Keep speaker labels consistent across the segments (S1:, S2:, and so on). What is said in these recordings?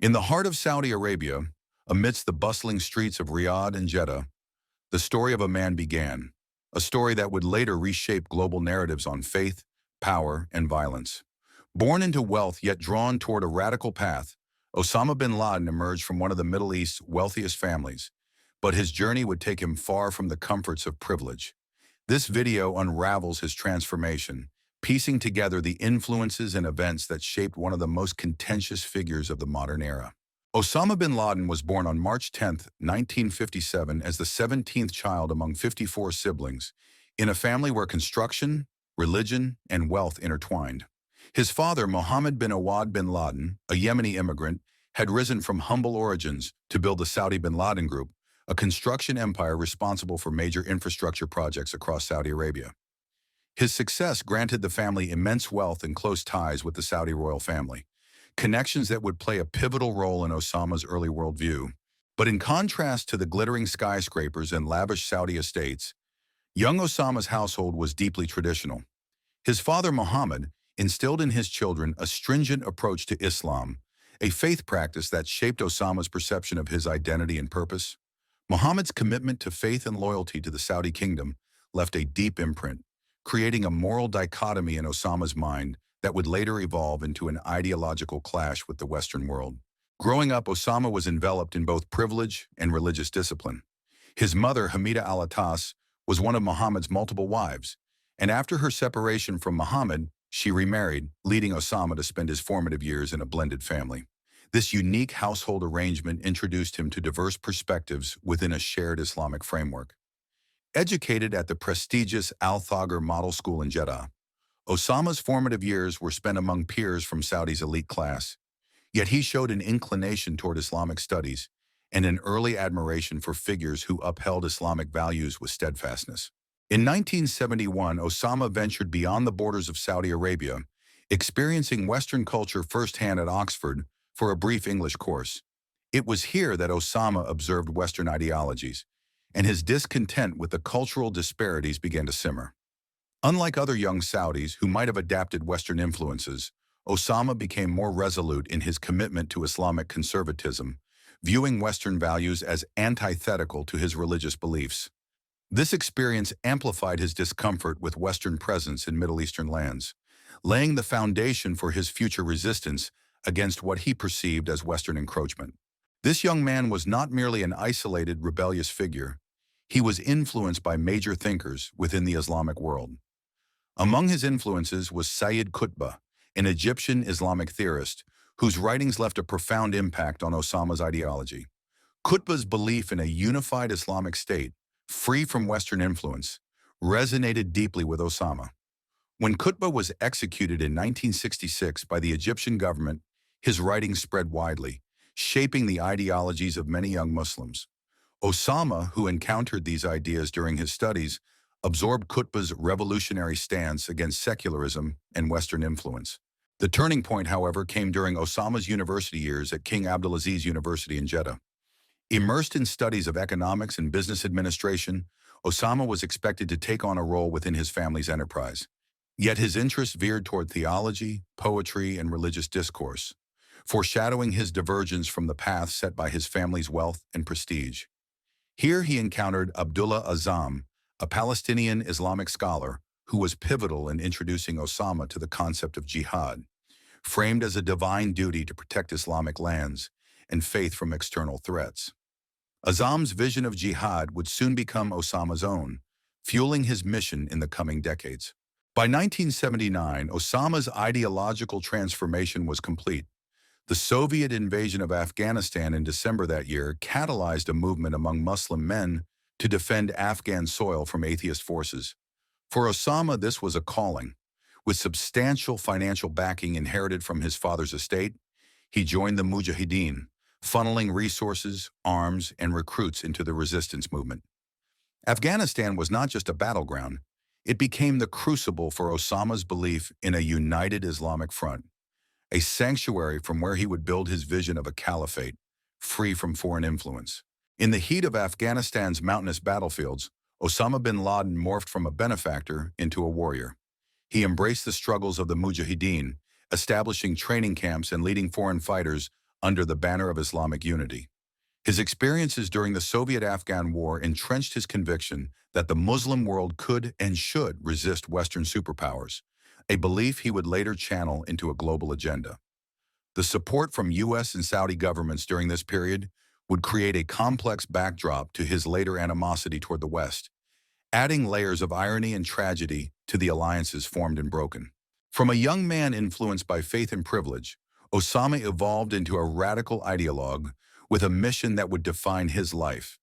S1: In the heart of Saudi Arabia, amidst the bustling streets of Riyadh and Jeddah, the story of a man began, a story that would later reshape global narratives on faith, power, and violence. Born into wealth yet drawn toward a radical path, Osama bin Laden emerged from one of the Middle East's wealthiest families, but his journey would take him far from the comforts of privilege. This video unravels his transformation, piecing together the influences and events that shaped one of the most contentious figures of the modern era. Osama bin Laden was born on March 10, 1957, as the 17th child among 54 siblings, in a family where construction, religion, and wealth intertwined. His father, Mohammed bin Awad bin Laden, a Yemeni immigrant, had risen from humble origins to build the Saudi bin Laden Group, a construction empire responsible for major infrastructure projects across Saudi Arabia. His success granted the family immense wealth and close ties with the Saudi royal family, connections that would play a pivotal role in Osama's early worldview. But in contrast to the glittering skyscrapers and lavish Saudi estates, young Osama's household was deeply traditional. His father, Mohammed, instilled in his children a stringent approach to Islam, a faith practice that shaped Osama's perception of his identity and purpose. Muhammad's commitment to faith and loyalty to the Saudi kingdom left a deep imprint, creating a moral dichotomy in Osama's mind that would later evolve into an ideological clash with the Western world. Growing up, Osama was enveloped in both privilege and religious discipline. His mother, Hamida al-Attas, was one of Muhammad's multiple wives, and after her separation from Muhammad, she remarried, leading Osama to spend his formative years in a blended family. This unique household arrangement introduced him to diverse perspectives within a shared Islamic framework. Educated at the prestigious Al-Thagr Model School in Jeddah, Osama's formative years were spent among peers from Saudi's elite class. Yet he showed an inclination toward Islamic studies and an early admiration for figures who upheld Islamic values with steadfastness. In 1971, Osama ventured beyond the borders of Saudi Arabia, experiencing Western culture firsthand at Oxford for a brief English course. It was here that Osama observed Western ideologies, and his discontent with the cultural disparities began to simmer. Unlike other young Saudis who might have adapted Western influences, Osama became more resolute in his commitment to Islamic conservatism, viewing Western values as antithetical to his religious beliefs. This experience amplified his discomfort with Western presence in Middle Eastern lands, laying the foundation for his future resistance against what he perceived as Western encroachment. This young man was not merely an isolated, rebellious figure. He was influenced by major thinkers within the Islamic world. Among his influences was Sayyid Qutb, an Egyptian Islamic theorist whose writings left a profound impact on Osama's ideology. Qutb's belief in a unified Islamic state, free from Western influence, resonated deeply with Osama. When Qutb was executed in 1966 by the Egyptian government, his writings spread widely, shaping the ideologies of many young Muslims. Osama, who encountered these ideas during his studies, absorbed Qutb's revolutionary stance against secularism and Western influence. The turning point, however, came during Osama's university years at King Abdulaziz University in Jeddah. Immersed in studies of economics and business administration, Osama was expected to take on a role within his family's enterprise. Yet his interests veered toward theology, poetry, and religious discourse, foreshadowing his divergence from the path set by his family's wealth and prestige. Here he encountered Abdullah Azzam, a Palestinian Islamic scholar who was pivotal in introducing Osama to the concept of jihad, framed as a divine duty to protect Islamic lands and faith from external threats. Azzam's vision of jihad would soon become Osama's own, fueling his mission in the coming decades. By 1979, Osama's ideological transformation was complete. The Soviet invasion of Afghanistan in December that year catalyzed a movement among Muslim men to defend Afghan soil from atheist forces. For Osama, this was a calling. With substantial financial backing inherited from his father's estate, he joined the Mujahideen, funneling resources, arms, and recruits into the resistance movement. Afghanistan was not just a battleground. It became the crucible for Osama's belief in a united Islamic front, a sanctuary from where he would build his vision of a caliphate, free from foreign influence. In the heat of Afghanistan's mountainous battlefields, Osama bin Laden morphed from a benefactor into a warrior. He embraced the struggles of the Mujahideen, establishing training camps and leading foreign fighters under the banner of Islamic unity. His experiences during the Soviet-Afghan War entrenched his conviction that the Muslim world could and should resist Western superpowers, a belief he would later channel into a global agenda. The support from U.S. and Saudi governments during this period would create a complex backdrop to his later animosity toward the West, adding layers of irony and tragedy to the alliances formed and broken. From a young man influenced by faith and privilege, Osama evolved into a radical ideologue with a mission that would define his life.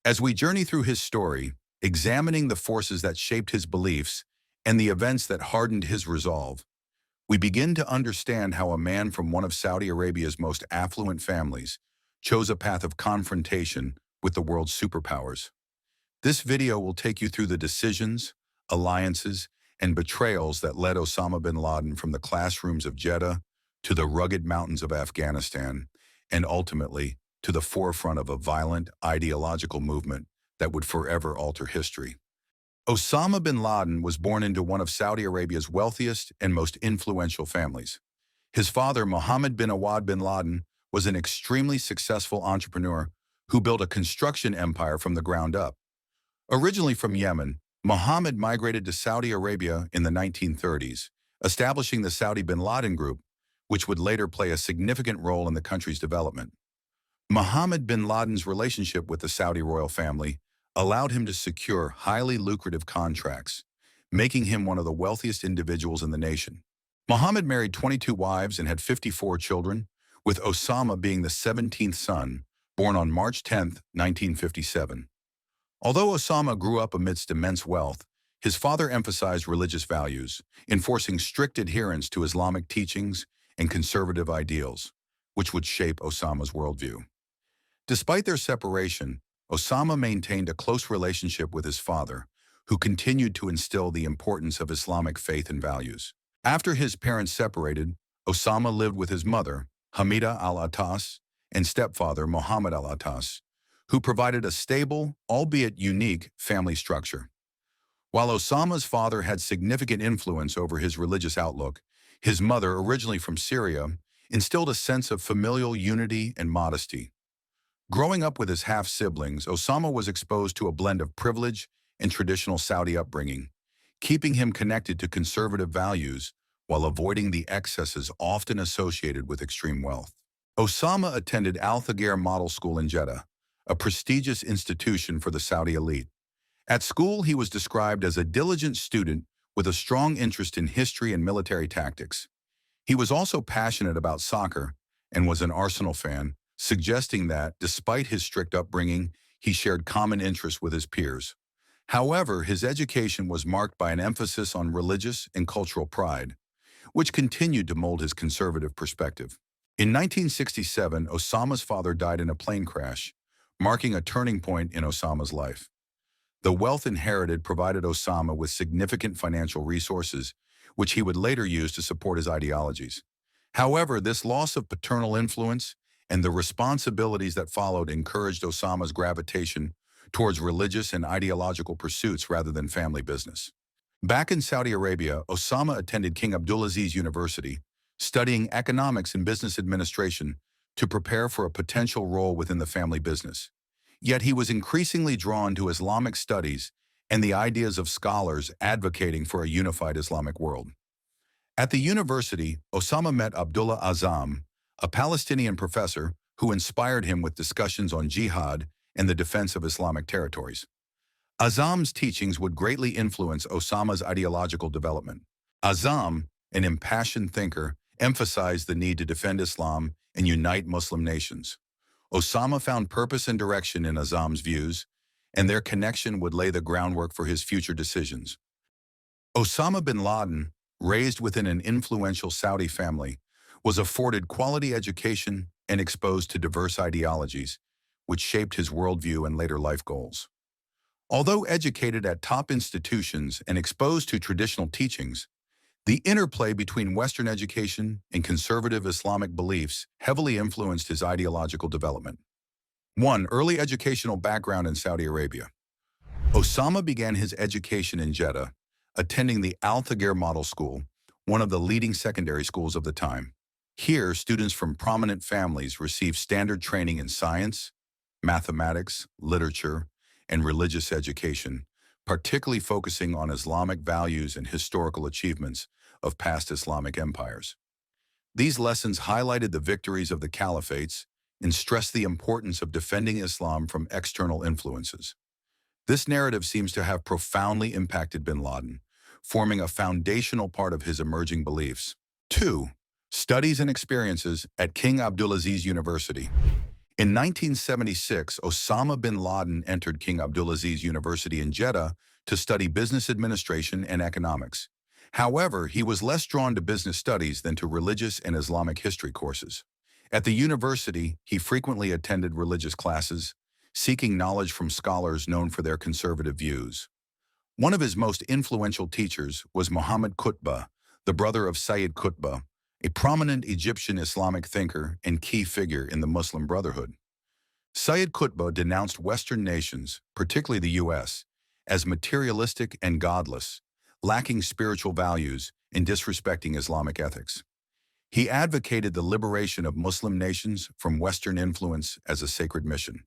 S1: As we journey through his story, examining the forces that shaped his beliefs and the events that hardened his resolve, we begin to understand how a man from one of Saudi Arabia's most affluent families chose a path of confrontation with the world's superpowers. This video will take you through the decisions, alliances, and betrayals that led Osama bin Laden from the classrooms of Jeddah to the rugged mountains of Afghanistan, and ultimately to the forefront of a violent, ideological movement that would forever alter history. Osama bin Laden was born into one of Saudi Arabia's wealthiest and most influential families. His father, Mohammed bin Awad bin Laden, was an extremely successful entrepreneur who built a construction empire from the ground up. Originally from Yemen, Mohammed migrated to Saudi Arabia in the 1930s, establishing the Saudi bin Laden Group, which would later play a significant role in the country's development. Mohammed bin Laden's relationship with the Saudi royal family allowed him to secure highly lucrative contracts, making him one of the wealthiest individuals in the nation. Mohammed married 22 wives and had 54 children, with Osama being the 17th son, born on March 10, 1957. Although Osama grew up amidst immense wealth, his father emphasized religious values, enforcing strict adherence to Islamic teachings and conservative ideals, which would shape Osama's worldview. Despite their separation, Osama maintained a close relationship with his father, who continued to instill the importance of Islamic faith and values. After his parents separated, Osama lived with his mother, Hamida al-Attas, and stepfather, Mohammed al-Attas, who provided a stable, albeit unique, family structure. While Osama's father had significant influence over his religious outlook, his mother, originally from Syria, instilled a sense of familial unity and modesty. Growing up with his half-siblings, Osama was exposed to a blend of privilege and traditional Saudi upbringing, keeping him connected to conservative values while avoiding the excesses often associated with extreme wealth. Osama attended Al-Thagir Model School in Jeddah, a prestigious institution for the Saudi elite. At school, he was described as a diligent student with a strong interest in history and military tactics. He was also passionate about soccer and was an Arsenal fan, suggesting that, despite his strict upbringing, he shared common interests with his peers. However, his education was marked by an emphasis on religious and cultural pride, which continued to mold his conservative perspective. In 1967, Osama's father died in a plane crash, marking a turning point in Osama's life. The wealth inherited provided Osama with significant financial resources, which he would later use to support his ideologies. However, this loss of paternal influence and the responsibilities that followed encouraged Osama's gravitation towards religious and ideological pursuits rather than family business. Back in Saudi Arabia, Osama attended King Abdulaziz University, studying economics and business administration to prepare for a potential role within the family business. Yet he was increasingly drawn to Islamic studies and the ideas of scholars advocating for a unified Islamic world. At the university, Osama met Abdullah Azzam, a Palestinian professor who inspired him with discussions on jihad and the defense of Islamic territories. Azzam's teachings would greatly influence Osama's ideological development. Azzam, an impassioned thinker, emphasized the need to defend Islam and unite Muslim nations. Osama found purpose and direction in Azzam's views, and their connection would lay the groundwork for his future decisions. Osama bin Laden, raised within an influential Saudi family, was afforded quality education and exposed to diverse ideologies, which shaped his worldview and later life goals. Although educated at top institutions and exposed to traditional teachings, the interplay between Western education and conservative Islamic beliefs heavily influenced his ideological development. 1. Early educational background in Saudi Arabia. Osama began his education in Jeddah, attending the Al-Thagir Model School, one of the leading secondary schools of the time. Here, students from prominent families receive standard training in science, mathematics, literature, and religious education, particularly focusing on Islamic values and historical achievements of past Islamic empires. These lessons highlighted the victories of the caliphates and stressed the importance of defending Islam from external influences. This narrative seems to have profoundly impacted bin Laden, forming a foundational part of his emerging beliefs. 2. Studies and experiences at King Abdulaziz University. In 1976, Osama bin Laden entered King Abdulaziz University in Jeddah to study business administration and economics. However, he was less drawn to business studies than to religious and Islamic history courses. At the university, he frequently attended religious classes, seeking knowledge from scholars known for their conservative views. One of his most influential teachers was Muhammad Qutb, the brother of Sayyid Qutb, a prominent Egyptian Islamic thinker and key figure in the Muslim Brotherhood. Sayyid Qutb denounced Western nations, particularly the U.S., as materialistic and godless, lacking spiritual values and disrespecting Islamic ethics. He advocated the liberation of Muslim nations from Western influence as a sacred mission.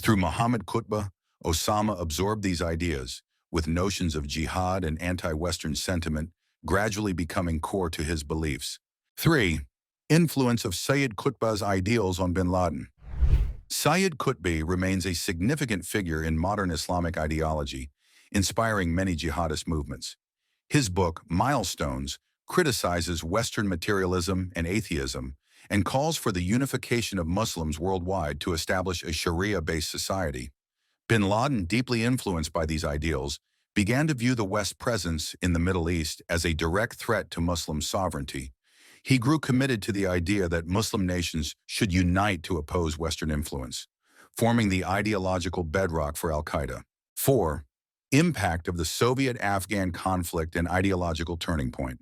S1: Through Muhammad Qutb, Osama absorbed these ideas, with notions of jihad and anti-Western sentiment gradually becoming core to his beliefs. 3. Influence of Sayyid Qutb's ideals on bin Laden. Sayyid Qutb remains a significant figure in modern Islamic ideology, inspiring many jihadist movements. His book, Milestones, criticizes Western materialism and atheism and calls for the unification of Muslims worldwide to establish a Sharia-based society. Bin Laden, deeply influenced by these ideals, began to view the West's presence in the Middle East as a direct threat to Muslim sovereignty. He grew committed to the idea that Muslim nations should unite to oppose Western influence, forming the ideological bedrock for Al-Qaeda. 4. Impact of the Soviet-Afghan conflict and ideological turning point.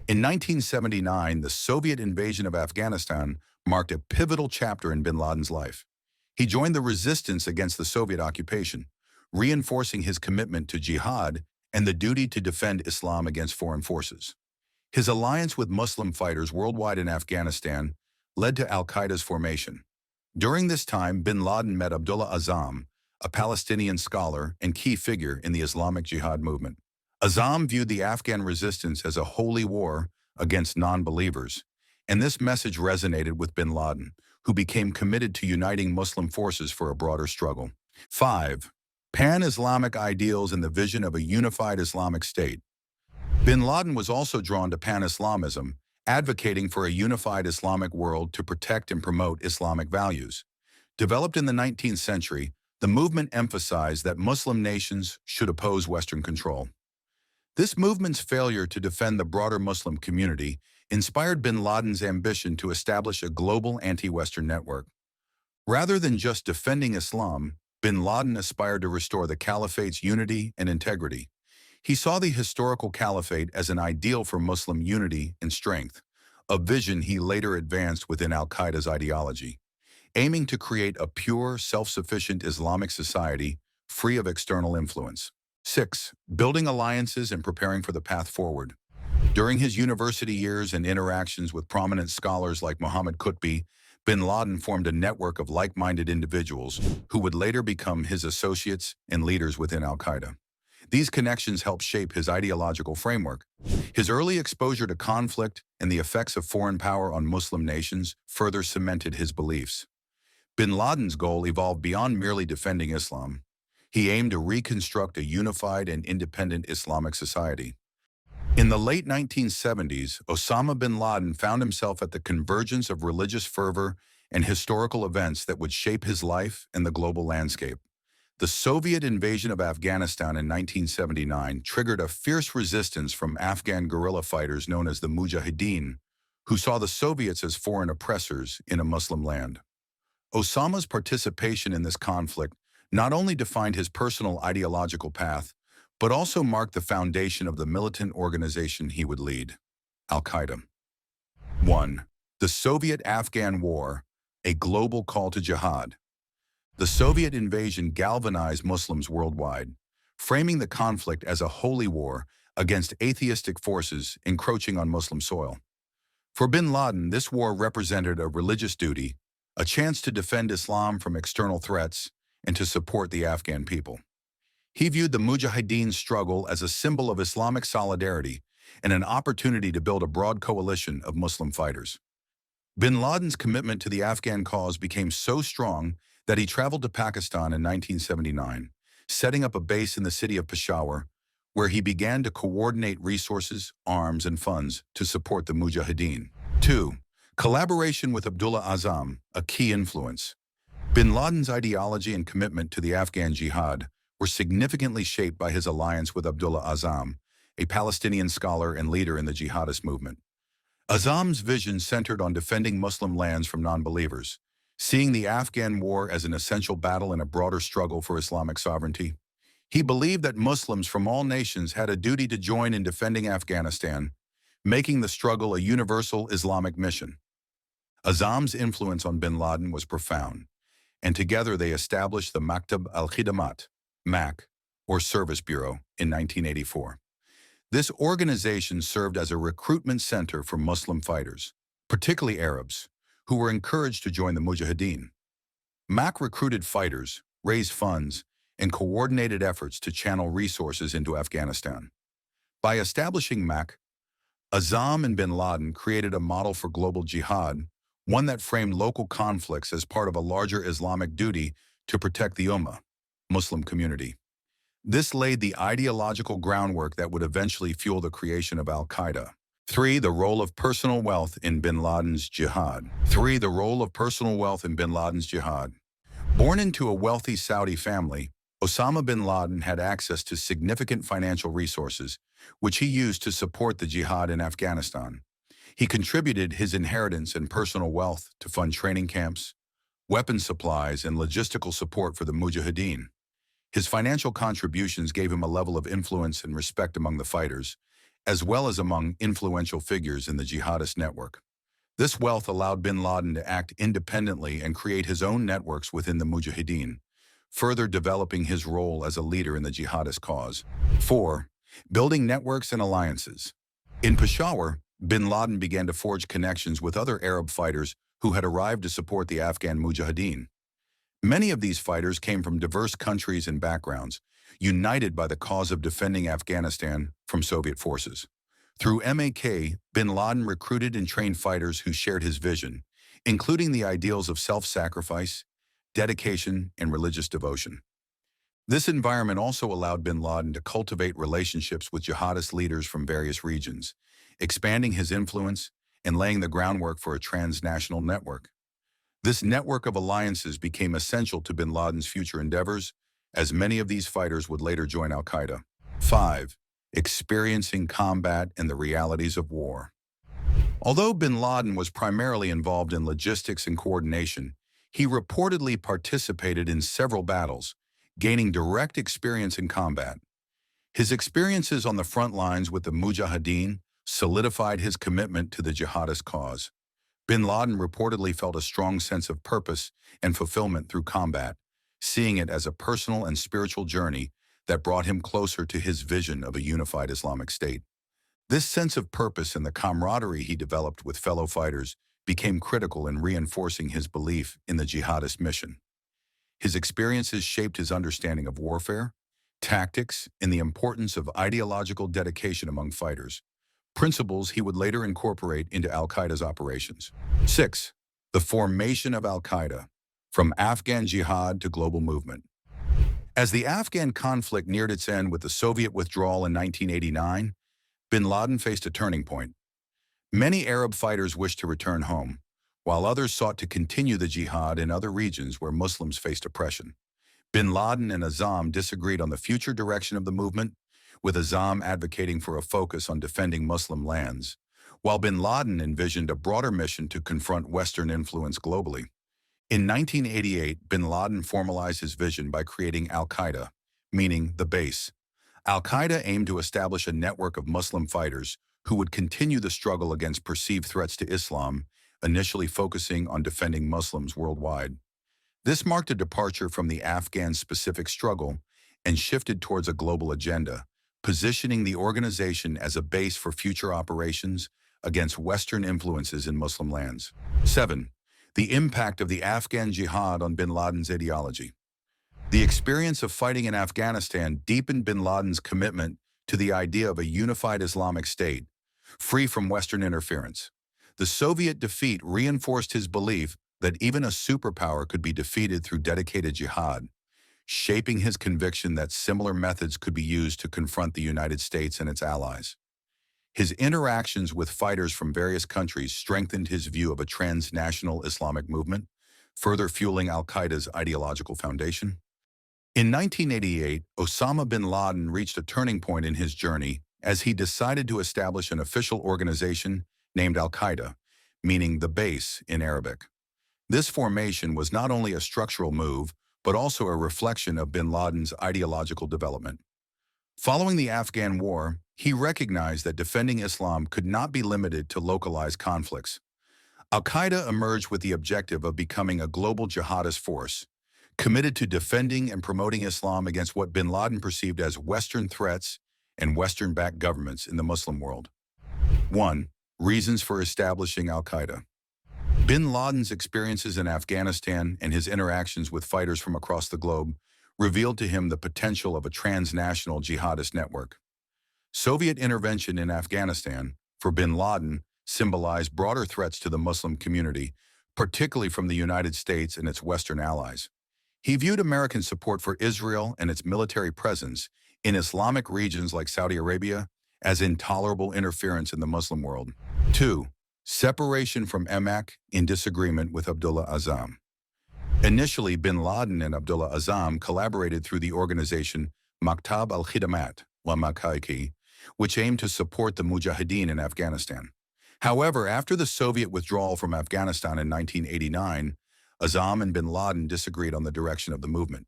S1: In 1979, the Soviet invasion of Afghanistan marked a pivotal chapter in bin Laden's life. He joined the resistance against the Soviet occupation, reinforcing his commitment to jihad and the duty to defend Islam against foreign forces. His alliance with Muslim fighters worldwide in Afghanistan led to Al-Qaeda's formation. During this time, bin Laden met Abdullah Azzam, a Palestinian scholar and key figure in the Islamic Jihad movement. Azzam viewed the Afghan resistance as a holy war against non-believers, and this message resonated with bin Laden, who became committed to uniting Muslim forces for a broader struggle. 5. Pan-Islamic ideals and the vision of a unified Islamic state. Bin Laden was also drawn to pan-Islamism, advocating for a unified Islamic world to protect and promote Islamic values. Developed in the 19th century, the movement emphasized that Muslim nations should oppose Western control. This movement's failure to defend the broader Muslim community inspired bin Laden's ambition to establish a global anti-Western network. Rather than just defending Islam, bin Laden aspired to restore the caliphate's unity and integrity. He saw the historical caliphate as an ideal for Muslim unity and strength, a vision he later advanced within Al-Qaeda's ideology, aiming to create a pure, self-sufficient Islamic society free of external influence. 6. Building alliances and preparing for the path forward. During his university years and interactions with prominent scholars like Muhammad Qutb, bin Laden formed a network of like-minded individuals who would later become his associates and leaders within Al-Qaeda. These connections helped shape his ideological framework. His early exposure to conflict and the effects of foreign power on Muslim nations further cemented his beliefs. Bin Laden's goal evolved beyond merely defending Islam. He aimed to reconstruct a unified and independent Islamic society. In the late 1970s, Osama bin Laden found himself at the convergence of religious fervor and historical events that would shape his life and the global landscape. The Soviet invasion of Afghanistan in 1979 triggered a fierce resistance from Afghan guerrilla fighters known as the Mujahideen, who saw the Soviets as foreign oppressors in a Muslim land. Osama's participation in this conflict not only defined his personal ideological path, but also marked the foundation of the militant organization he would lead, Al-Qaeda. 1. The Soviet-Afghan War, a global call to jihad. The Soviet invasion galvanized Muslims worldwide, framing the conflict as a holy war against atheistic forces encroaching on Muslim soil. For bin Laden, this war represented a religious duty, a chance to defend Islam from external threats, and to support the Afghan people. He viewed the Mujahideen's struggle as a symbol of Islamic solidarity and an opportunity to build a broad coalition of Muslim fighters. Bin Laden's commitment to the Afghan cause became so strong that he traveled to Pakistan in 1979, setting up a base in the city of Peshawar, where he began to coordinate resources, arms, and funds to support the Mujahideen. 2. Collaboration with Abdullah Azzam, a key influence. Bin Laden's ideology and commitment to the Afghan Jihad were significantly shaped by his alliance with Abdullah Azzam, a Palestinian scholar and leader in the jihadist movement. Azzam's vision centered on defending Muslim lands from non-believers, seeing the Afghan war as an essential battle in a broader struggle for Islamic sovereignty. He believed that Muslims from all nations had a duty to join in defending Afghanistan, making the struggle a universal Islamic mission. Azzam's influence on bin Laden was profound, and together they established the Maktab al-Khidamat, MAC, or Service Bureau, in 1984. This organization served as a recruitment center for Muslim fighters, particularly Arabs, who were encouraged to join the Mujahideen. MAC recruited fighters, raised funds, and coordinated efforts to channel resources into Afghanistan. By establishing MAC, Azzam and bin Laden created a model for global jihad, one that framed local conflicts as part of a larger Islamic duty to protect the Ummah, Muslim community. This laid the ideological groundwork that would eventually fuel the creation of Al-Qaeda. 3. The role of personal wealth in bin Laden's jihad. 3. The role of personal wealth in bin Laden's jihad. Born into a wealthy Saudi family, Osama bin Laden had access to significant financial resources, which he used to support the jihad in Afghanistan. He contributed his inheritance and personal wealth to fund training camps, weapon supplies, and logistical support for the Mujahideen. His financial contributions gave him a level of influence and respect among the fighters, as well as among influential figures in the jihadist network. This wealth allowed bin Laden to act independently and create his own networks within the Mujahideen, further developing his role as a leader in the jihadist cause. 4. Building networks and alliances. In Peshawar, bin Laden began to forge connections with other Arab fighters who had arrived to support the Afghan Mujahideen. Many of these fighters came from diverse countries and backgrounds, united by the cause of defending Afghanistan from Soviet forces. Through MAK, bin Laden recruited and trained fighters who shared his vision, including the ideals of self-sacrifice, dedication, and religious devotion. This environment also allowed bin Laden to cultivate relationships with jihadist leaders from various regions, expanding his influence and laying the groundwork for a transnational network. This network of alliances became essential to bin Laden's future endeavors, as many of these fighters would later join Al-Qaeda. 5. Experiencing combat and the realities of war. Although bin Laden was primarily involved in logistics and coordination, he reportedly participated in several battles, gaining direct experience in combat. His experiences on the front lines with the Mujahideen solidified his commitment to the jihadist cause. Bin Laden reportedly felt a strong sense of purpose and fulfillment through combat, seeing it as a personal and spiritual journey that brought him closer to his vision of a unified Islamic state. This sense of purpose and the camaraderie he developed with fellow fighters became critical in reinforcing his belief in the jihadist mission. His experiences shaped his understanding of warfare, tactics, and the importance of ideological dedication among fighters, principles he would later incorporate into Al-Qaeda's operations. 6. The formation of Al-Qaeda, from Afghan jihad to global movement. As the Afghan conflict neared its end with the Soviet withdrawal in 1989, bin Laden faced a turning point. Many Arab fighters wished to return home, while others sought to continue the jihad in other regions where Muslims faced oppression. Bin Laden and Azzam disagreed on the future direction of the movement, with Azzam advocating for a focus on defending Muslim lands, while bin Laden envisioned a broader mission to confront Western influence globally. In 1988, bin Laden formalized his vision by creating Al-Qaeda, meaning the base. Al-Qaeda aimed to establish a network of Muslim fighters who would continue the struggle against perceived threats to Islam, initially focusing on defending Muslims worldwide. This marked a departure from the Afghan-specific struggle and shifted towards a global agenda, positioning the organization as a base for future operations against Western influences in Muslim lands. 7. The impact of the Afghan Jihad on bin Laden's ideology. The experience of fighting in Afghanistan deepened bin Laden's commitment to the idea of a unified Islamic state, free from Western interference. The Soviet defeat reinforced his belief that even a superpower could be defeated through dedicated jihad, shaping his conviction that similar methods could be used to confront the United States and its allies. His interactions with fighters from various countries strengthened his view of a transnational Islamic movement, further fueling Al-Qaeda's ideological foundation. In 1988, Osama bin Laden reached a turning point in his journey as he decided to establish an official organization named Al-Qaeda, meaning the base in Arabic. This formation was not only a structural move, but also a reflection of bin Laden's ideological development. Following the Afghan war, he recognized that defending Islam could not be limited to localized conflicts. Al-Qaeda emerged with the objective of becoming a global jihadist force, committed to defending and promoting Islam against what bin Laden perceived as Western threats and Western-backed governments in the Muslim world. 1. Reasons for establishing Al-Qaeda. Bin Laden's experiences in Afghanistan and his interactions with fighters from across the globe revealed to him the potential of a transnational jihadist network. Soviet intervention in Afghanistan, for bin Laden, symbolized broader threats to the Muslim community, particularly from the United States and its Western allies. He viewed American support for Israel and its military presence in Islamic regions like Saudi Arabia as intolerable interference in the Muslim world. 2. Separation from Iraq in disagreement with Abdullah Azzam. Initially, bin Laden and Abdullah Azzam collaborated through the organization Maktab al-Khidamat, which aimed to support the Mujahideen in Afghanistan. However, after the Soviet withdrawal from Afghanistan in 1989, Azzam and bin Laden disagreed on the direction of the movement.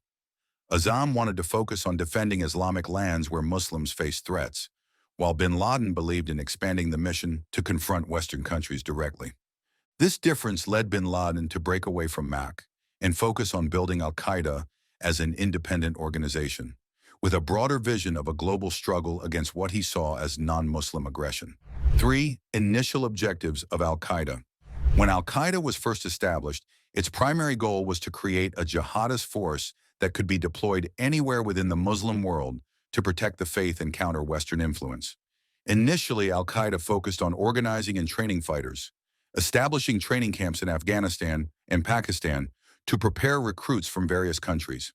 S1: Azzam wanted to focus on defending Islamic lands where Muslims faced threats, while bin Laden believed in expanding the mission to confront Western countries directly. This difference led bin Laden to break away from MAC and focus on building Al-Qaeda as an independent organization, with a broader vision of a global struggle against what he saw as non-Muslim aggression. 3. Initial objectives of Al-Qaeda. When Al-Qaeda was first established, its primary goal was to create a jihadist force that could be deployed anywhere within the Muslim world to protect the faith and counter Western influence. Initially, Al-Qaeda focused on organizing and training fighters, establishing training camps in Afghanistan and Pakistan to prepare recruits from various countries.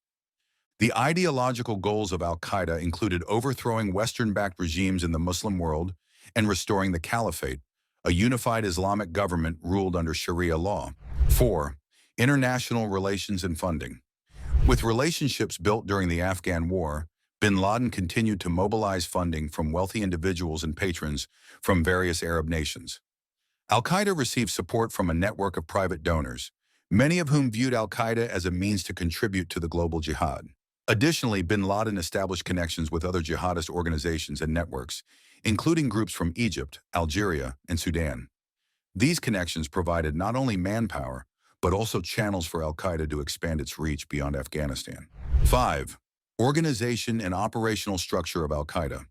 S1: The ideological goals of Al-Qaeda included overthrowing Western-backed regimes in the Muslim world and restoring the Caliphate, a unified Islamic government ruled under Sharia law. 4. International relations and funding. With relationships built during the Afghan war, bin Laden continued to mobilize funding from wealthy individuals and patrons from various Arab nations. Al-Qaeda received support from a network of private donors, many of whom viewed Al-Qaeda as a means to contribute to the global jihad. Additionally, bin Laden established connections with other jihadist organizations and networks, including groups from Egypt, Algeria, and Sudan. These connections provided not only manpower, but also channels for Al-Qaeda to expand its reach beyond Afghanistan. 5. Organization and operational structure of Al-Qaeda.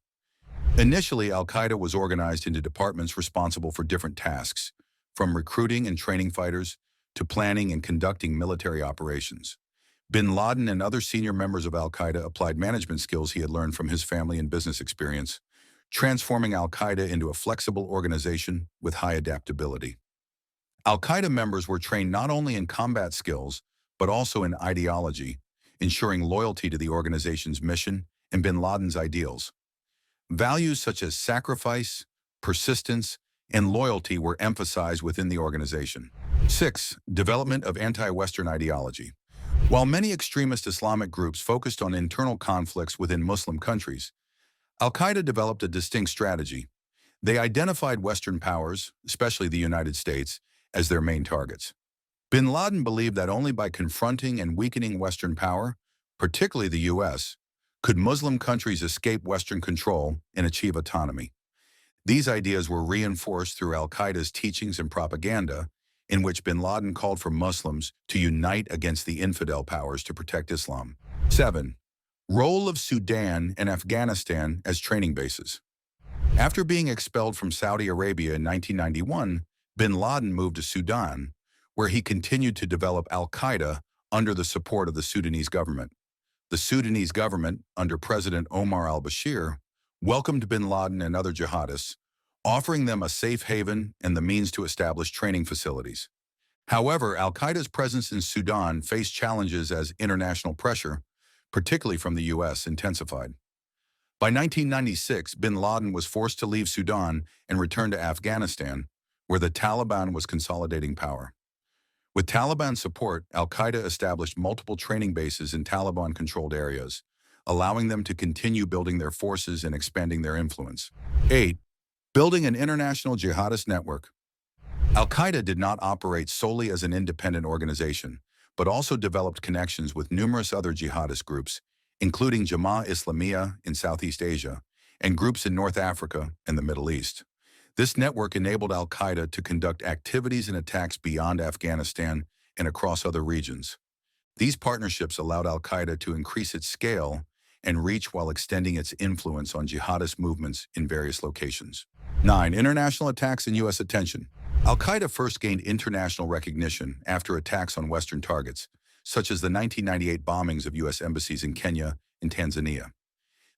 S1: Initially, Al-Qaeda was organized into departments responsible for different tasks, from recruiting and training fighters to planning and conducting military operations. Bin Laden and other senior members of Al-Qaeda applied management skills he had learned from his family and business experience, transforming Al-Qaeda into a flexible organization with high adaptability. Al-Qaeda members were trained not only in combat skills, but also in ideology, ensuring loyalty to the organization's mission and bin Laden's ideals. Values such as sacrifice, persistence, and loyalty were emphasized within the organization. 6. Development of anti-Western ideology. While many extremist Islamic groups focused on internal conflicts within Muslim countries, Al-Qaeda developed a distinct strategy. They identified Western powers, especially the United States, as their main targets. Bin Laden believed that only by confronting and weakening Western power, particularly the U.S., could Muslim countries escape Western control and achieve autonomy. These ideas were reinforced through Al-Qaeda's teachings and propaganda, in which bin Laden called for Muslims to unite against the infidel powers to protect Islam. 7. Role of Sudan and Afghanistan as training bases. After being expelled from Saudi Arabia in 1991, bin Laden moved to Sudan, where he continued to develop Al-Qaeda under the support of the Sudanese government. The Sudanese government, under President Omar al-Bashir, welcomed bin Laden and other jihadists, offering them a safe haven and the means to establish training facilities. However, al-Qaeda's presence in Sudan faced challenges as international pressure, particularly from the U.S., intensified. By 1996, bin Laden was forced to leave Sudan and return to Afghanistan, where the Taliban was consolidating power. With Taliban support, al-Qaeda established multiple training bases in Taliban-controlled areas, allowing them to continue building their forces and expanding their influence. 8. Building an international jihadist network. Al-Qaeda did not operate solely as an independent organization, but also developed connections with numerous other jihadist groups, including Jamaat Islamiyah in Southeast Asia and groups in North Africa and the Middle East. This network enabled al-Qaeda to conduct activities and attacks beyond Afghanistan and across other regions. These partnerships allowed al-Qaeda to increase its scale and reach while extending its influence on jihadist movements in various locations. 9. International attacks and U.S. attention. Al-Qaeda first gained international recognition after attacks on Western targets, such as the 1998 bombings of U.S. embassies in Kenya and Tanzania.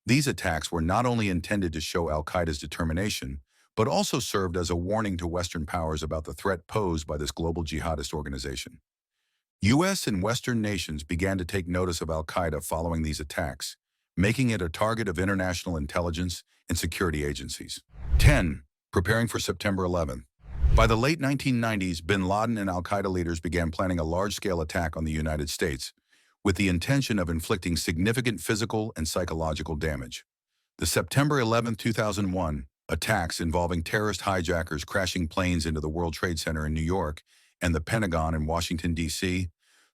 S1: These attacks were not only intended to show al-Qaeda's determination, but also served as a warning to Western powers about the threat posed by this global jihadist organization. U.S. and Western nations began to take notice of al-Qaeda following these attacks, making it a target of international intelligence and security agencies. 10. Preparing for September 11th. By the late 1990s, bin Laden and al-Qaeda leaders began planning a large-scale attack on the United States, with the intention of inflicting significant physical and psychological damage. The September 11, 2001, attacks involving terrorist hijackers crashing planes into the World Trade Center in New York and the Pentagon in Washington, D.C.,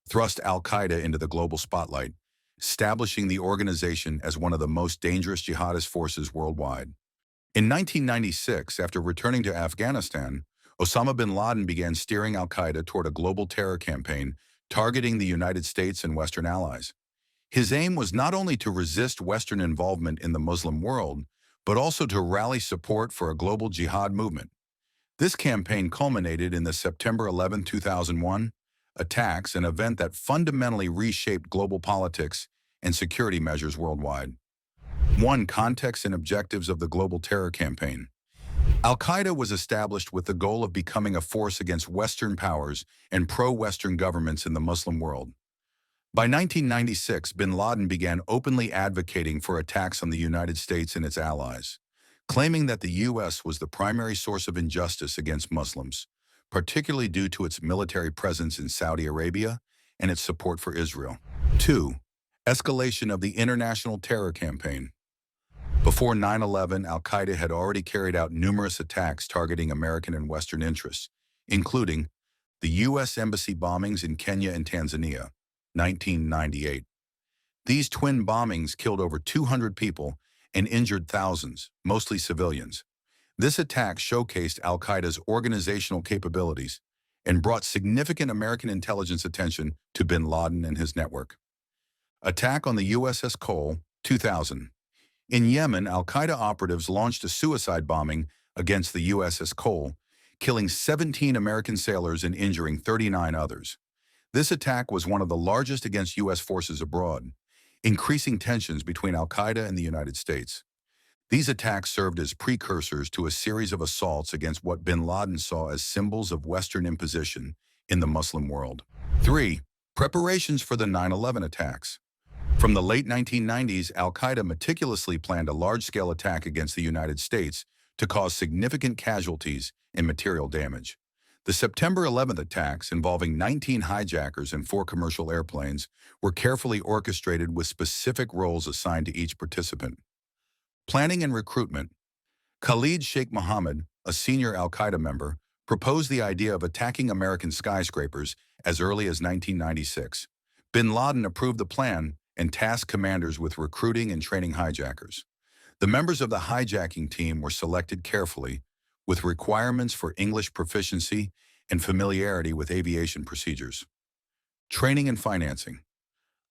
S1: thrust al-Qaeda into the global spotlight, establishing the organization as one of the most dangerous jihadist forces worldwide. In 1996, after returning to Afghanistan, Osama bin Laden began steering al-Qaeda toward a global terror campaign targeting the United States and Western allies. His aim was not only to resist Western involvement in the Muslim world, but also to rally support for a global jihad movement. This campaign culminated in the September 11, 2001 attacks, an event that fundamentally reshaped global politics and security measures worldwide. 1. Context and objectives of the global terror campaign. Al-Qaeda was established with the goal of becoming a force against Western powers and pro-Western governments in the Muslim world. By 1996, bin Laden began openly advocating for attacks on the United States and its allies, claiming that the U.S. was the primary source of injustice against Muslims, particularly due to its military presence in Saudi Arabia and its support for Israel. 2. Escalation of the international terror campaign. Before 9/11, al-Qaeda had already carried out numerous attacks targeting American and Western interests, including the U.S. embassy bombings in Kenya and Tanzania, 1998. These twin bombings killed over 200 people and injured thousands, mostly civilians. This attack showcased al-Qaeda's organizational capabilities and brought significant American intelligence attention to bin Laden and his network. Attack on the USS Cole, 2000. In Yemen, al-Qaeda operatives launched a suicide bombing against the USS Cole, killing 17 American sailors and injuring 39 others. This attack was one of the largest against U.S. forces abroad, increasing tensions between al-Qaeda and the United States. These attacks served as precursors to a series of assaults against what bin Laden saw as symbols of Western imposition in the Muslim world. 3. Preparations for the 9/11 attacks. From the late 1990s, al-Qaeda meticulously planned a large-scale attack against the United States to cause significant casualties and material damage. The September 11th attacks, involving 19 hijackers and 4 commercial airplanes, were carefully orchestrated with specific roles assigned to each participant. Planning and recruitment. Khalid Sheikh Mohammed, a senior al-Qaeda member, proposed the idea of attacking American skyscrapers as early as 1996. Bin Laden approved the plan and tasked commanders with recruiting and training hijackers. The members of the hijacking team were selected carefully, with requirements for English proficiency and familiarity with aviation procedures. Training and financing.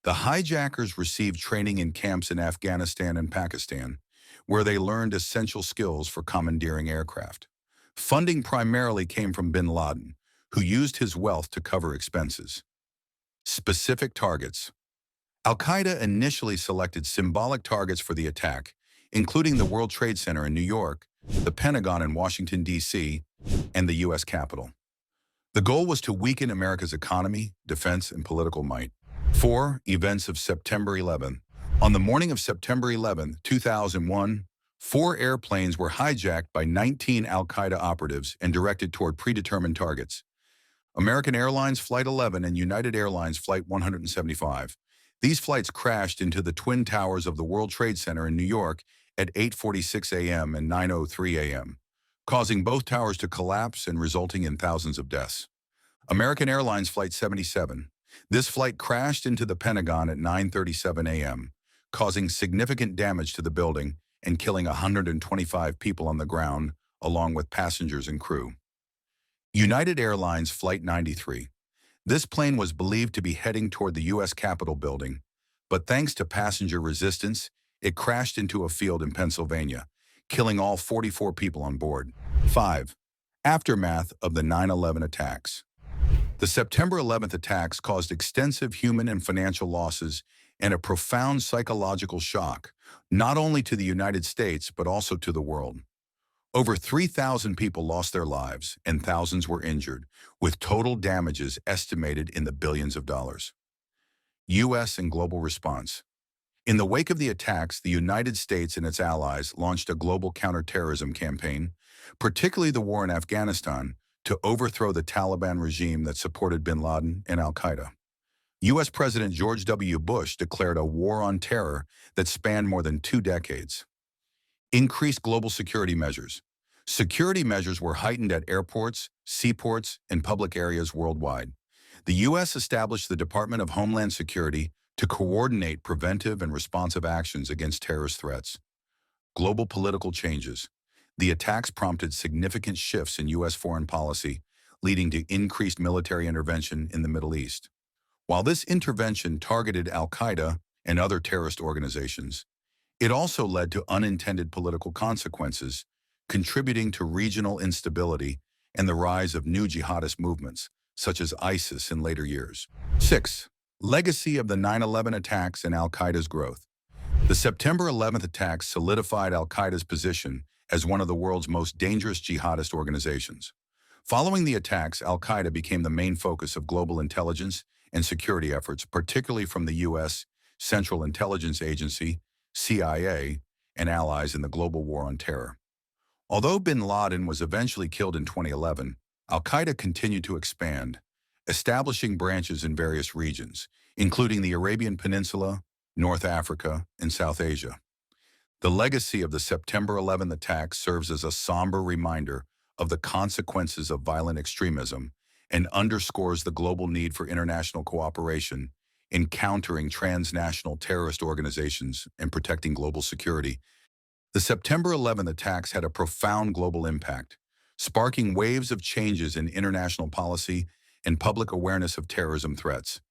S1: The hijackers received training in camps in Afghanistan and Pakistan, where they learned essential skills for commandeering aircraft. Funding primarily came from bin Laden, who used his wealth to cover expenses. Specific targets. Al-Qaeda initially selected symbolic targets for the attack, including the World Trade Center in New York, the Pentagon in Washington, D.C., and the U.S. Capitol. The goal was to weaken America's economy, defense, and political might. 4. Events of September 11. On the morning of September 11, 2001, 4 airplanes were hijacked by 19 Al-Qaeda operatives and directed toward predetermined targets. American Airlines Flight 11 and United Airlines Flight 175. These flights crashed into the Twin Towers of the World Trade Center in New York at 8:46 a.m. and 9:03 a.m., causing both towers to collapse and resulting in thousands of deaths. American Airlines Flight 77. This flight crashed into the Pentagon at 9:37 a.m., causing significant damage to the building and killing 125 people on the ground, along with passengers and crew. United Airlines Flight 93. This plane was believed to be heading toward the U.S. Capitol building, but thanks to passenger resistance, it crashed into a field in Pennsylvania, killing all 44 people on board. 5. Aftermath of the 9/11 attacks. The September 11th attacks caused extensive human and financial losses and a profound psychological shock, not only to the United States but also to the world. Over 3,000 people lost their lives and thousands were injured, with total damages estimated in the billions of dollars. U.S. and global response. In the wake of the attacks, the United States and its allies launched a global counterterrorism campaign, particularly the war in Afghanistan, to overthrow the Taliban regime that supported bin Laden and Al-Qaeda. U.S. President George W. Bush declared a war on terror that spanned more than 2 decades. Increased global security measures. Security measures were heightened at airports, seaports, and public areas worldwide. The U.S. established the Department of Homeland Security to coordinate preventive and responsive actions against terrorist threats. Global political changes. The attacks prompted significant shifts in U.S. foreign policy, leading to increased military intervention in the Middle East. While this intervention targeted Al-Qaeda and other terrorist organizations, it also led to unintended political consequences, contributing to regional instability and the rise of new jihadist movements, such as ISIS in later years. 6. Legacy of the 9/11 attacks and Al-Qaeda's growth. The September 11th attacks solidified Al-Qaeda's position as one of the world's most dangerous jihadist organizations. Following the attacks, Al-Qaeda became the main focus of global intelligence and security efforts, particularly from the U.S. Central Intelligence Agency, CIA, and allies in the global war on terror. Although bin Laden was eventually killed in 2011, Al-Qaeda continued to expand, establishing branches in various regions, including the Arabian Peninsula, North Africa, and South Asia. The legacy of the September 11th attacks serves as a somber reminder of the consequences of violent extremism and underscores the global need for international cooperation in countering transnational terrorist organizations and protecting global security. The September 11th attacks had a profound global impact, sparking waves of changes in international policy and public awareness of terrorism threats.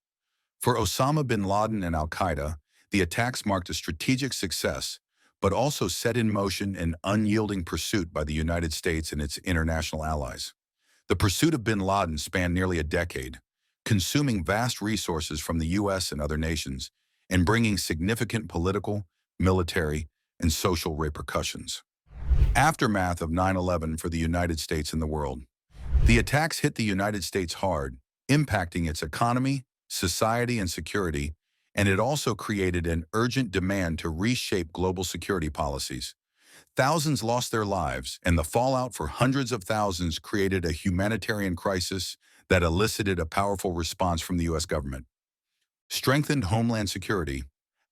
S1: For Osama bin Laden and Al-Qaeda, the attacks marked a strategic success, but also set in motion an unyielding pursuit by the United States and its international allies. The pursuit of bin Laden spanned nearly a decade, consuming vast resources from the U.S. and other nations, and bringing significant political, military, and social repercussions. Aftermath of 9/11 for the United States and the world. The attacks hit the United States hard, impacting its economy, society, and security, and it also created an urgent demand to reshape global security policies. Thousands lost their lives, and the fallout for hundreds of thousands created a humanitarian crisis that elicited a powerful response from the U.S. government. Strengthened Homeland Security.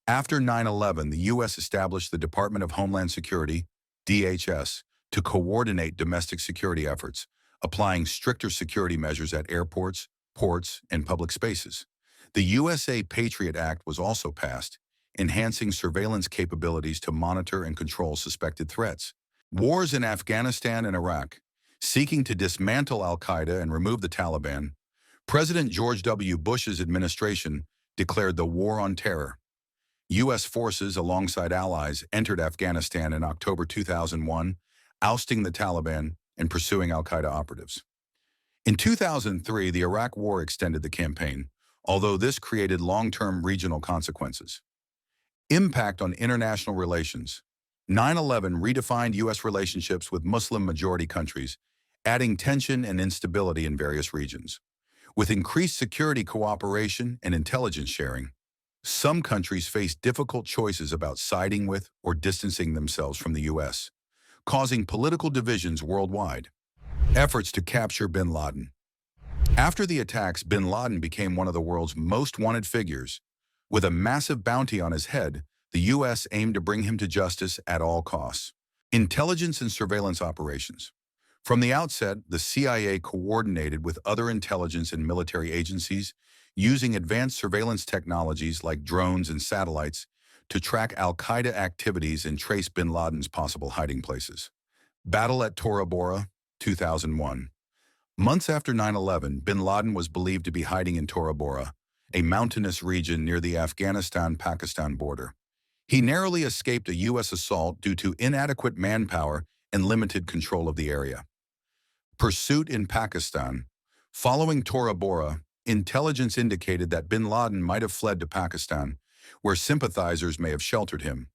S1: After 9/11, the U.S. established the Department of Homeland Security, DHS, to coordinate domestic security efforts, applying stricter security measures at airports, ports, and public spaces. The USA Patriot Act was also passed, enhancing surveillance capabilities to monitor and control suspected threats. Wars in Afghanistan and Iraq. Seeking to dismantle Al-Qaeda and remove the Taliban, President George W. Bush's administration declared the war on terror. U.S. forces, alongside allies, entered Afghanistan in October 2001, ousting the Taliban and pursuing al-Qaeda operatives. In 2003, the Iraq War extended the campaign, although this created long-term regional consequences. Impact on international relations. 9/11 redefined U.S. relationships with Muslim-majority countries, adding tension and instability in various regions. With increased security cooperation and intelligence sharing, some countries face difficult choices about siding with or distancing themselves from the U.S., causing political divisions worldwide. Efforts to capture bin Laden. After the attacks, bin Laden became one of the world's most wanted figures. With a massive bounty on his head, the U.S. aimed to bring him to justice at all costs. Intelligence and surveillance operations. From the outset, the CIA coordinated with other intelligence and military agencies, using advanced surveillance technologies like drones and satellites to track al-Qaeda activities and trace bin Laden's possible hiding places. Battle at Tora Bora, 2001. Months after 9/11, bin Laden was believed to be hiding in Tora Bora, a mountainous region near the Afghanistan-Pakistan border. He narrowly escaped a U.S. assault due to inadequate manpower and limited control of the area. Pursuit in Pakistan. Following Tora Bora, intelligence indicated that bin Laden might have fled to Pakistan, where sympathizers may have sheltered him.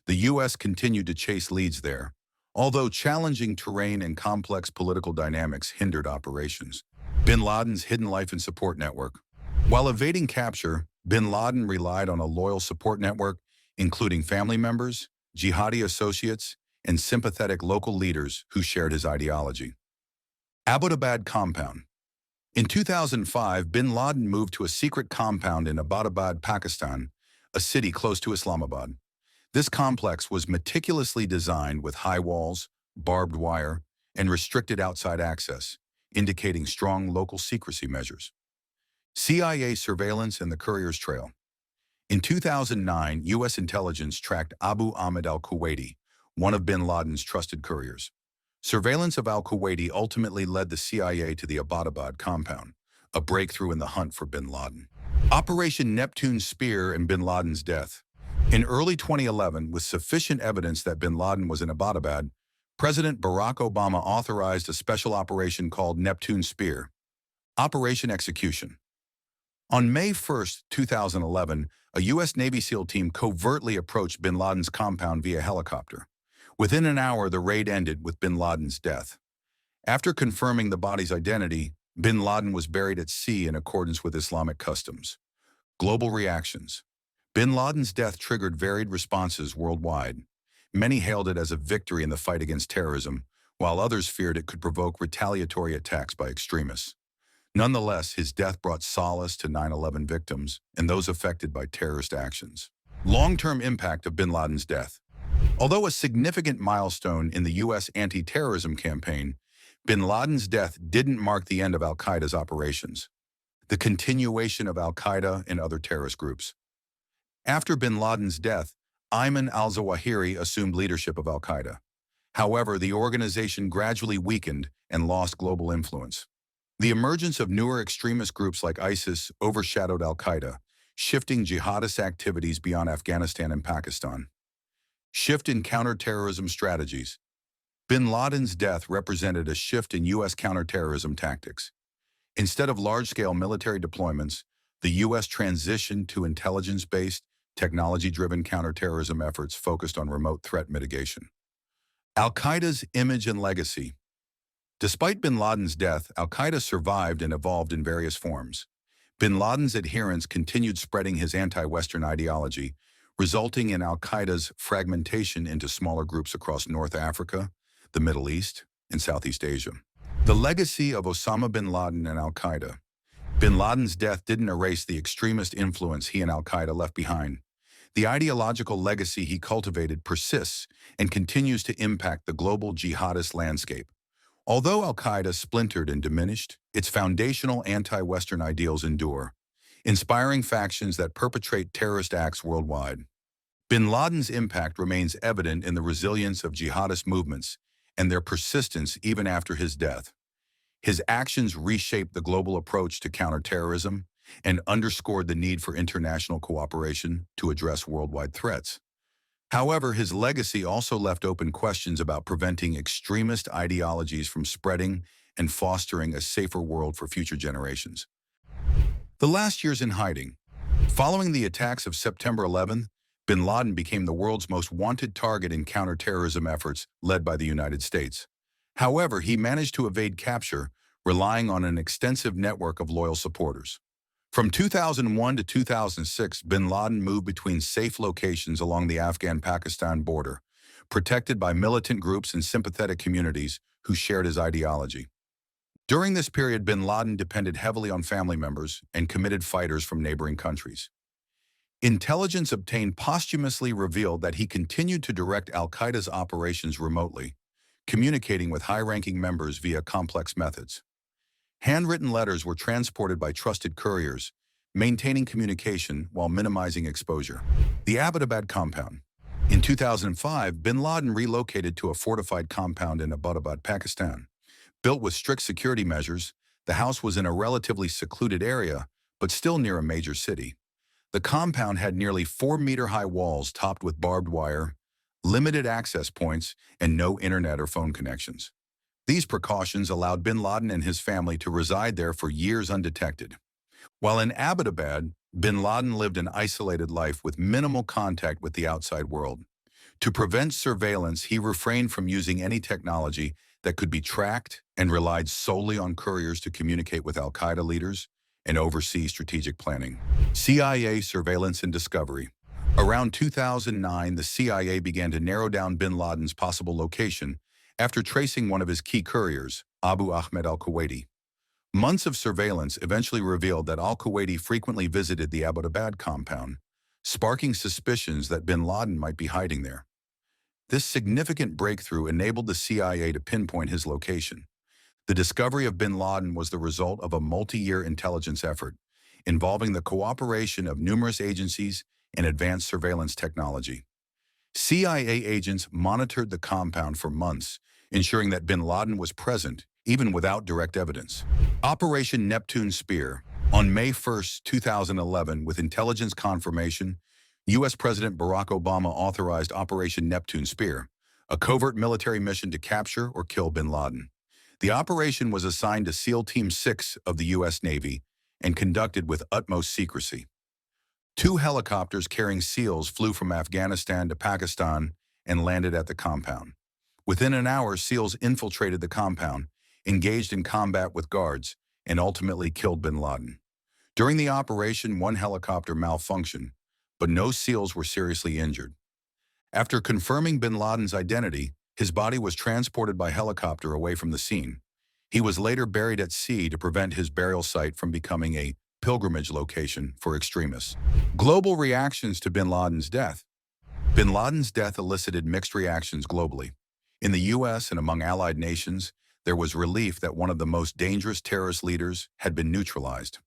S1: The U.S. continued to chase leads there, although challenging terrain and complex political dynamics hindered operations. Bin Laden's hidden life and support network. While evading capture, bin Laden relied on a loyal support network, including family members, jihadi associates, and sympathetic local leaders who shared his ideology. Abbottabad Compound. In 2005, bin Laden moved to a secret compound in Abbottabad, Pakistan, a city close to Islamabad. This complex was meticulously designed with high walls, barbed wire, and restricted outside access, indicating strong local secrecy measures. CIA surveillance and the Courier's Trail. In 2009, U.S. intelligence tracked Abu Ahmed al-Kuwaiti, one of bin Laden's trusted couriers. Surveillance of al-Kuwaiti ultimately led the CIA to the Abbottabad compound, a breakthrough in the hunt for bin Laden. Operation Neptune Spear and bin Laden's death. In early 2011, with sufficient evidence that bin Laden was in Abbottabad, President Barack Obama authorized a special operation called Neptune Spear. Operation Execution. On May 1, 2011, a U.S. Navy SEAL team covertly approached bin Laden's compound via helicopter. Within an hour, the raid ended with bin Laden's death. After confirming the body's identity, bin Laden was buried at sea in accordance with Islamic customs. Global reactions. Bin Laden's death triggered varied responses worldwide. Many hailed it as a victory in the fight against terrorism, while others feared it could provoke retaliatory attacks by extremists. Nonetheless, his death brought solace to 9/11 victims and those affected by terrorist actions. Long-term impact of bin Laden's death. Although a significant milestone in the U.S. anti-terrorism campaign, bin Laden's death didn't mark the end of al-Qaeda's operations, the continuation of al-Qaeda and other terrorist groups. After bin Laden's death, Ayman al-Zawahiri assumed leadership of al-Qaeda. However, the organization gradually weakened and lost global influence. The emergence of newer extremist groups like ISIS overshadowed al-Qaeda, shifting jihadist activities beyond Afghanistan and Pakistan. Shift in counterterrorism strategies. Bin Laden's death represented a shift in U.S. counterterrorism tactics. Instead of large-scale military deployments, the U.S. transitioned to intelligence-based, technology-driven counterterrorism efforts focused on remote threat mitigation. Al-Qaeda's image and legacy. Despite bin Laden's death, al-Qaeda survived and evolved in various forms. Bin Laden's adherents continued spreading his anti-Western ideology, resulting in al-Qaeda's fragmentation into smaller groups across North Africa, the Middle East, and Southeast Asia. The legacy of Osama bin Laden and al-Qaeda. Bin Laden's death didn't erase the extremist influence he and al-Qaeda left behind. The ideological legacy he cultivated persists and continues to impact the global jihadist landscape. Although al-Qaeda splintered and diminished, its foundational anti-Western ideals endure, inspiring factions that perpetrate terrorist acts worldwide. Bin Laden's impact remains evident in the resilience of jihadist movements and their persistence even after his death. His actions reshaped the global approach to counterterrorism, and underscored the need for international cooperation to address worldwide threats. However, his legacy also left open questions about preventing extremist ideologies from spreading and fostering a safer world for future generations. The last years in hiding. Following the attacks of September 11th, bin Laden became the world's most wanted target in counterterrorism efforts led by the United States. However, he managed to evade capture, relying on an extensive network of loyal supporters. From 2001 to 2006, bin Laden moved between safe locations along the Afghan-Pakistan border, protected by militant groups and sympathetic communities who shared his ideology. During this period, bin Laden depended heavily on family members and committed fighters from neighboring countries. Intelligence obtained posthumously revealed that he continued to direct Al-Qaeda's operations remotely, communicating with high-ranking members via complex methods. Handwritten letters were transported by trusted couriers, maintaining communication while minimizing exposure. The Abbottabad compound. In 2005, bin Laden relocated to a fortified compound in Abbottabad, Pakistan. Built with strict security measures, the house was in a relatively secluded area, but still near a major city. The compound had nearly 4-meter-high walls topped with barbed wire, limited access points, and no internet or phone connections. These precautions allowed bin Laden and his family to reside there for years undetected. While in Abbottabad, bin Laden lived an isolated life with minimal contact with the outside world. To prevent surveillance, he refrained from using any technology that could be tracked and relied solely on couriers to communicate with Al-Qaeda leaders and oversee strategic planning. CIA surveillance and discovery. Around 2009, the CIA began to narrow down bin Laden's possible location after tracing one of his key couriers, Abu Ahmed al-Kuwaiti. Months of surveillance eventually revealed that al-Kuwaiti frequently visited the Abbottabad compound, sparking suspicions that bin Laden might be hiding there. This significant breakthrough enabled the CIA to pinpoint his location. The discovery of bin Laden was the result of a multi-year intelligence effort, involving the cooperation of numerous agencies and advanced surveillance technology. CIA agents monitored the compound for months, ensuring that bin Laden was present, even without direct evidence. Operation Neptune Spear. On May 1, 2011, with intelligence confirmation, U.S. President Barack Obama authorized Operation Neptune Spear, a covert military mission to capture or kill bin Laden. The operation was assigned to SEAL Team 6 of the U.S. Navy and conducted with utmost secrecy. 2 helicopters carrying SEALs flew from Afghanistan to Pakistan and landed at the compound. Within an hour, SEALs infiltrated the compound, engaged in combat with guards, and ultimately killed bin Laden. During the operation, 1 helicopter malfunctioned, but no SEALs were seriously injured. After confirming bin Laden's identity, his body was transported by helicopter away from the scene. He was later buried at sea to prevent his burial site from becoming a pilgrimage location for extremists. Global reactions to bin Laden's death. Bin Laden's death elicited mixed reactions globally. In the U.S. and among allied nations, there was relief that one of the most dangerous terrorist leaders had been neutralized.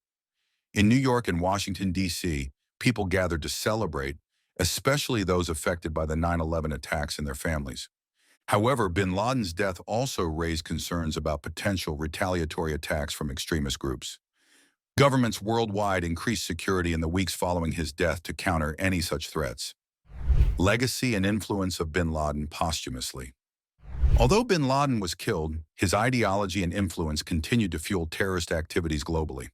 S1: In New York and Washington, D.C., people gathered to celebrate, especially those affected by the 9/11 attacks and their families. However, bin Laden's death also raised concerns about potential retaliatory attacks from extremist groups. Governments worldwide increased security in the weeks following his death to counter any such threats. Legacy and influence of bin Laden posthumously. Although bin Laden was killed, his ideology and influence continued to fuel terrorist activities globally.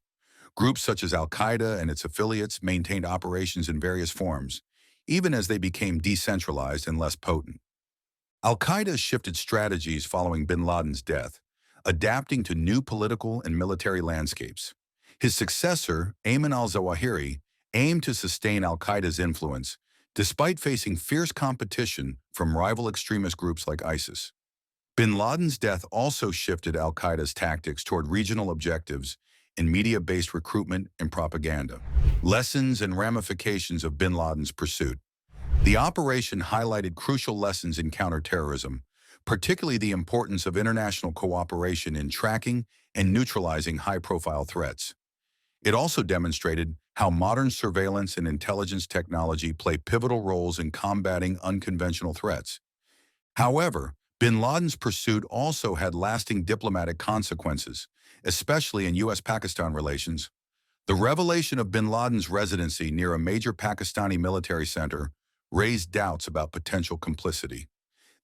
S1: Groups such as Al-Qaeda and its affiliates maintained operations in various forms, even as they became decentralized and less potent. Al-Qaeda shifted strategies following bin Laden's death, adapting to new political and military landscapes. His successor, Ayman al-Zawahiri, aimed to sustain Al-Qaeda's influence, despite facing fierce competition from rival extremist groups like ISIS. Bin Laden's death also shifted Al-Qaeda's tactics toward regional objectives and media-based recruitment and propaganda. Lessons and ramifications of bin Laden's pursuit. The operation highlighted crucial lessons in counterterrorism, particularly the importance of international cooperation in tracking and neutralizing high-profile threats. It also demonstrated how modern surveillance and intelligence technology play pivotal roles in combating unconventional threats. However, bin Laden's pursuit also had lasting diplomatic consequences, especially in U.S.-Pakistan relations. The revelation of bin Laden's residency near a major Pakistani military center raised doubts about potential complicity.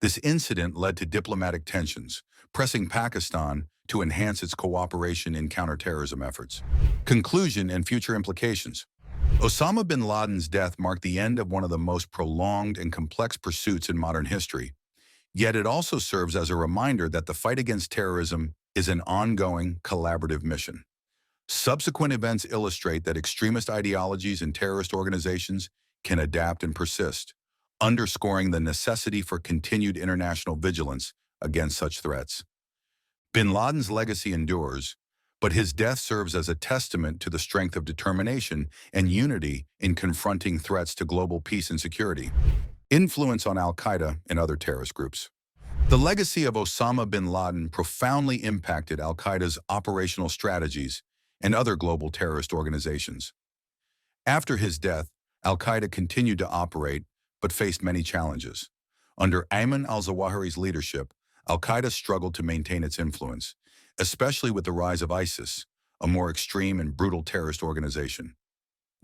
S1: This incident led to diplomatic tensions, pressing Pakistan to enhance its cooperation in counterterrorism efforts. Conclusion and future implications. Osama bin Laden's death marked the end of one of the most prolonged and complex pursuits in modern history. Yet it also serves as a reminder that the fight against terrorism is an ongoing, collaborative mission. Subsequent events illustrate that extremist ideologies and terrorist organizations can adapt and persist, underscoring the necessity for continued international vigilance against such threats. Bin Laden's legacy endures, but his death serves as a testament to the strength of determination and unity in confronting threats to global peace and security. Influence on Al-Qaeda and other terrorist groups. The legacy of Osama bin Laden profoundly impacted Al-Qaeda's operational strategies and other global terrorist organizations. After his death, Al-Qaeda continued to operate but faced many challenges. Under Ayman al-Zawahiri's leadership, Al-Qaeda struggled to maintain its influence, especially with the rise of ISIS, a more extreme and brutal terrorist organization.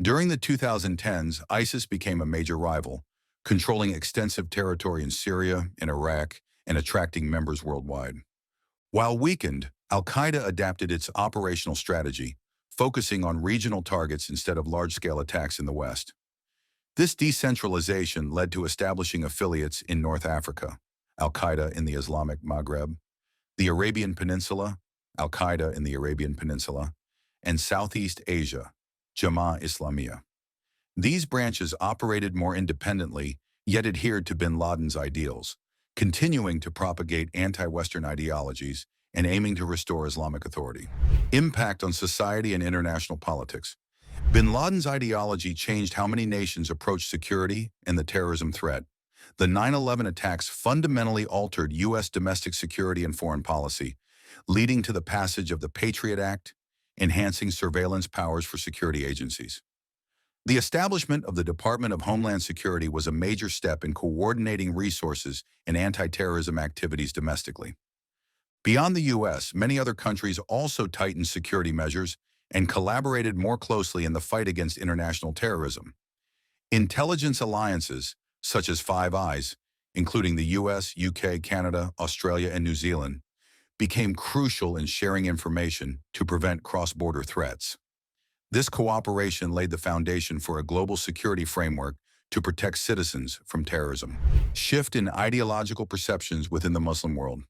S1: During the 2010s, ISIS became a major rival, controlling extensive territory in Syria and Iraq and attracting members worldwide. While weakened, Al-Qaeda adapted its operational strategy, focusing on regional targets instead of large-scale attacks in the West. This decentralization led to establishing affiliates in North Africa, Al-Qaeda in the Islamic Maghreb, the Arabian Peninsula, Al-Qaeda in the Arabian Peninsula, and Southeast Asia, Jamaat Islamiyah. These branches operated more independently, yet adhered to bin Laden's ideals, continuing to propagate anti-Western ideologies and aiming to restore Islamic authority. Impact on society and international politics. Bin Laden's ideology changed how many nations approach security and the terrorism threat. The 9/11 attacks fundamentally altered U.S. domestic security and foreign policy, leading to the passage of the Patriot Act, enhancing surveillance powers for security agencies. The establishment of the Department of Homeland Security was a major step in coordinating resources and anti-terrorism activities domestically. Beyond the U.S., many other countries also tightened security measures and collaborated more closely in the fight against international terrorism. Intelligence alliances, such as Five Eyes, including the US, UK, Canada, Australia, and New Zealand, became crucial in sharing information to prevent cross-border threats. This cooperation laid the foundation for a global security framework to protect citizens from terrorism. Shift in ideological perceptions within the Muslim world.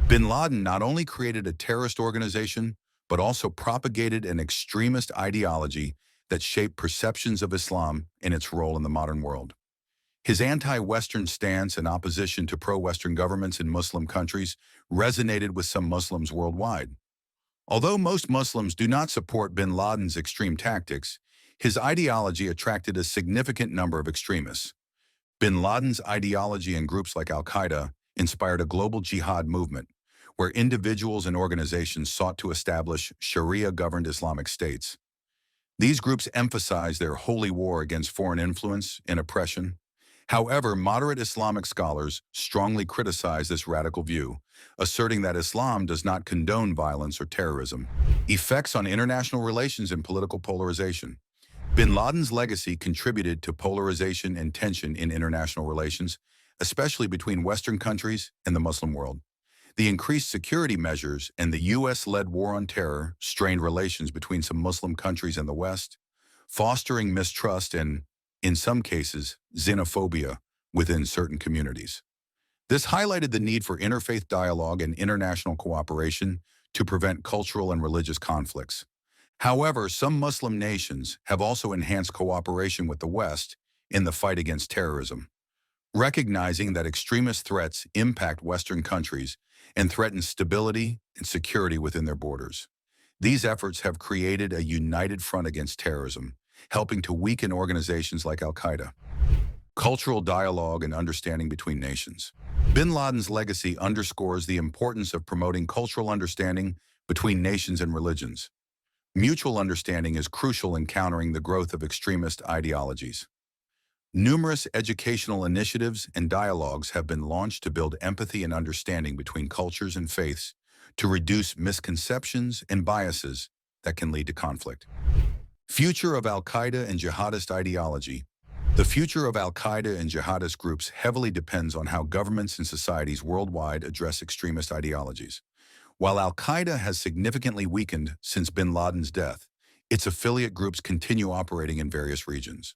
S1: Bin Laden not only created a terrorist organization, but also propagated an extremist ideology that shaped perceptions of Islam and its role in the modern world. His anti-Western stance and opposition to pro-Western governments in Muslim countries resonated with some Muslims worldwide. Although most Muslims do not support bin Laden's extreme tactics, his ideology attracted a significant number of extremists. Bin Laden's ideology and groups like Al-Qaeda inspired a global jihad movement, where individuals and organizations sought to establish Sharia-governed Islamic states. These groups emphasized their holy war against foreign influence and oppression. However, moderate Islamic scholars strongly criticize this radical view, asserting that Islam does not condone violence or terrorism. Effects on international relations and political polarization. Bin Laden's legacy contributed to polarization and tension in international relations, especially between Western countries and the Muslim world. The increased security measures and the U.S.-led war on terror strained relations between some Muslim countries and the West, fostering mistrust and, in some cases, xenophobia within certain communities. This highlighted the need for interfaith dialogue and international cooperation to prevent cultural and religious conflicts. However, some Muslim nations have also enhanced cooperation with the West in the fight against terrorism, recognizing that extremist threats impact Western countries and threaten stability and security within their borders. These efforts have created a united front against terrorism, helping to weaken organizations like Al-Qaeda. Cultural dialogue and understanding between nations. Bin Laden's legacy underscores the importance of promoting cultural understanding between nations and religions. Mutual understanding is crucial in countering the growth of extremist ideologies. Numerous educational initiatives and dialogues have been launched to build empathy and understanding between cultures and faiths to reduce misconceptions and biases that can lead to conflict. Future of Al-Qaeda and Jihadist ideology. The future of Al-Qaeda and jihadist groups heavily depends on how governments and societies worldwide address extremist ideologies. While Al-Qaeda has significantly weakened since bin Laden's death, its affiliate groups continue operating in various regions.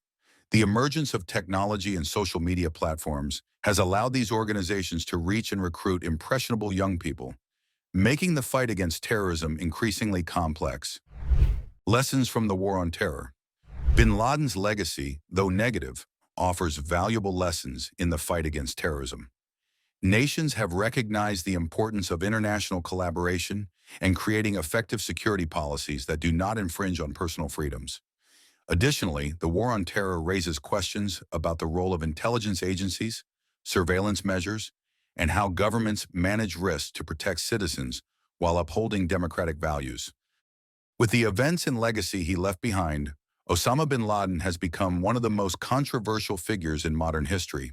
S1: The emergence of technology and social media platforms has allowed these organizations to reach and recruit impressionable young people, making the fight against terrorism increasingly complex. Lessons from the War on Terror. Bin Laden's legacy, though negative, offers valuable lessons in the fight against terrorism. Nations have recognized the importance of international collaboration and creating effective security policies that do not infringe on personal freedoms. Additionally, the War on Terror raises questions about the role of intelligence agencies, surveillance measures, and how governments manage risks to protect citizens while upholding democratic values. With the events and legacy he left behind, Osama bin Laden has become one of the most controversial figures in modern history.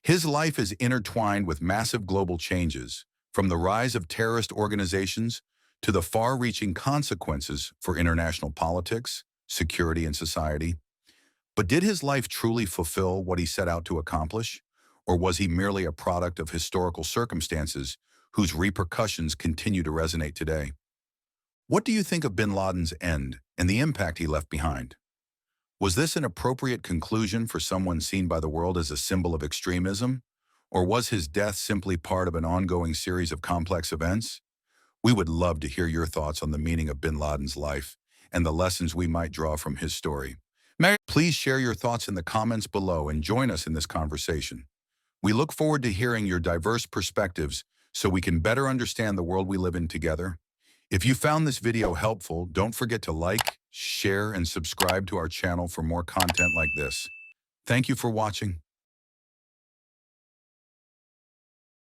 S1: His life is intertwined with massive global changes, from the rise of terrorist organizations to the far-reaching consequences for international politics, security, and society. But did his life truly fulfill what he set out to accomplish? Or was he merely a product of historical circumstances whose repercussions continue to resonate today? What do you think of bin Laden's end and the impact he left behind? Was this an appropriate conclusion for someone seen by the world as a symbol of extremism? Or was his death simply part of an ongoing series of complex events? We would love to hear your thoughts on the meaning of bin Laden's life and the lessons we might draw from his story. Please share your thoughts in the comments below and join us in this conversation. We look forward to hearing your diverse perspectives so we can better understand the world we live in together. If you found this video helpful, don't forget to like, share, and subscribe to our channel for more content like this. Thank you for watching.